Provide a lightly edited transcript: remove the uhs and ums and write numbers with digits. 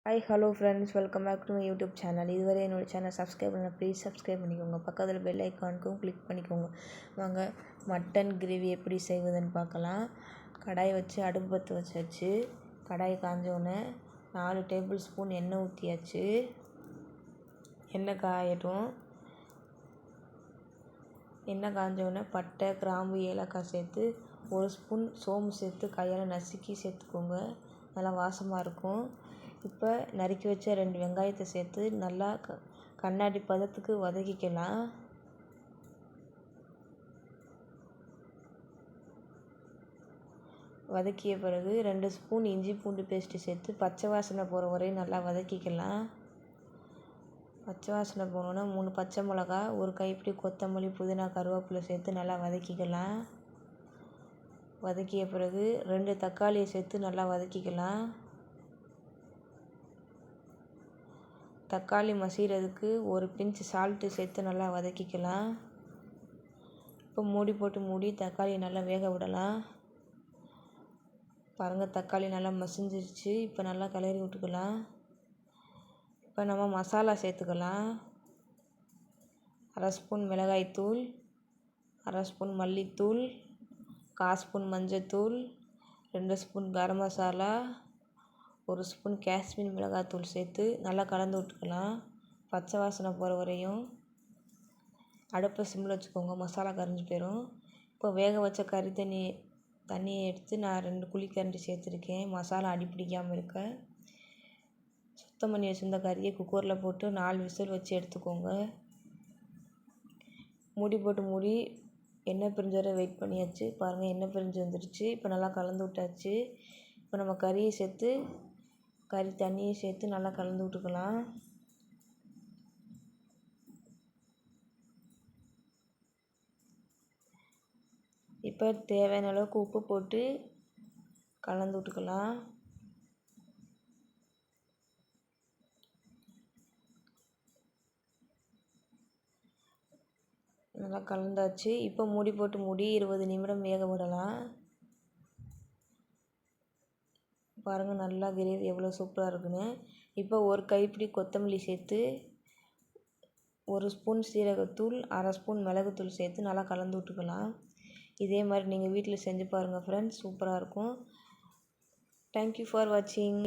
Hi hello friends, welcome back to my YouTube channel. இதுவரை என்னோடய channel subscribe பண்ண please subscribe பண்ணிக்கோங்க. பக்கத்தில் பெல் ஐக்கானுக்கும் கிளிக் பண்ணிக்கோங்க. வாங்க மட்டன் கிரேவி எப்படி செய்வதுன்னு பார்க்கலாம். கடாய் வச்சு அடுப்பு பற்ற வச்சாச்சு. கடாய் காஞ்சோடனே 4 டேபிள் ஸ்பூன் எண்ணெய் ஊற்றியாச்சு. எண்ணெய் காயட்டும். எண்ணெய் காஞ்சோடனே பட்டை, கிராம்பு, ஏலக்காய் சேர்த்து 1 ஸ்பூன் சோம்பு சேர்த்து கையால் நசுக்கி சேர்த்துக்கோங்க. நல்லா வாசமாக இருக்கும். இப்போ நறுக்கி வச்ச 2 வெங்காயத்தை சேர்த்து நல்லா கண்ணாடி பதத்துக்கு வதக்கிக்கலாம். வதக்கிய பிறகு 2 ஸ்பூன் இஞ்சி பூண்டு பேஸ்ட்டு சேர்த்து பச்சை வாசனை போகிற வரையும் நல்லா வதக்கிக்கலாம். பச்சை வாசனை போனோன்னா 3 பச்சை மிளகா, 1 கைப்பிடி கொத்தமல்லி, புதினா, கருவேப்பிலை சேர்த்து நல்லா வதக்கிக்கலாம். வதக்கிய பிறகு 2 தக்காளியை சேர்த்து நல்லா வதக்கிக்கலாம். தக்காளி மசிகிறதுக்கு 1 பிஞ்ச் சால்ட்டு சேர்த்து நல்லா வதக்கிக்கலாம். இப்போ மூடி போட்டு தக்காளியை நல்லா வேக விடலாம். பாருங்கள், தக்காளி நல்லா மசிஞ்சிருச்சு. இப்போ நல்லா கிளறி விட்டுக்கலாம். இப்போ நம்ம மசாலா சேர்த்துக்கலாம். 1/2 ஸ்பூன் மிளகாய்த்தூள், 1/2 ஸ்பூன் மல்லித்தூள், 1/4 ஸ்பூன் மஞ்சத்தூள், 2 ஸ்பூன் கரம் மசாலா, 1 ஸ்பூன் காஷ்மீர் மிளகாத்தூள் சேர்த்து நல்லா கலந்து விட்டுக்கலாம். பச்சை வாசனை போகிற வரையும் அடுப்பை சிம்மில் வச்சுக்கோங்க, மசாலா கரைஞ்சி போயிடும். இப்போ வேக வச்ச கறி தண்ணியை எடுத்து நான் 2 குழிக்கரண்டி சேர்த்துருக்கேன். மசாலா அடி பிடிக்காமல் இருக்க. சுத்தம் பண்ணி வச்சுருந்த கறியை குக்கரில் போட்டு 4 விசில் வச்சு எடுத்துக்கோங்க. மூடி போட்டு எண்ணெய் பிரிஞ்ச வரை வெயிட் பண்ணியாச்சு. பாருங்கள், எண்ணெய் பிரிஞ்சு வந்துடுச்சு. இப்போ நல்லா கலந்து விட்டாச்சு. இப்போ நம்ம கறியை சேர்த்து கறி தண்ணியை சேர்த்து நல்லா கலந்து விட்டுக்கலாம். இப்போ தேவையான அளவுக்கு உப்பு போட்டு கலந்து விட்டுக்கலாம். நல்லா கலந்தாச்சு. இப்போ மூடி போட்டு 20 நிமிடம் வேக விடலாம். பாருங்கள், நல்லா கிரேவி எவ்வளோ சூப்பராக இருக்குன்னு. இப்போ 1 கைப்பிடி கொத்தமல்லி சேர்த்து 1 ஸ்பூன் சீரகத்தூள், 1/2 ஸ்பூன் மிளகுத்தூள் சேர்த்து நல்லா கலந்து விட்டுக்கலாம். இதே மாதிரி நீங்கள் வீட்டில் செஞ்சு பாருங்கள் ஃப்ரெண்ட்ஸ், சூப்பராக இருக்கும். தேங்க்யூ ஃபார் வாட்சிங்.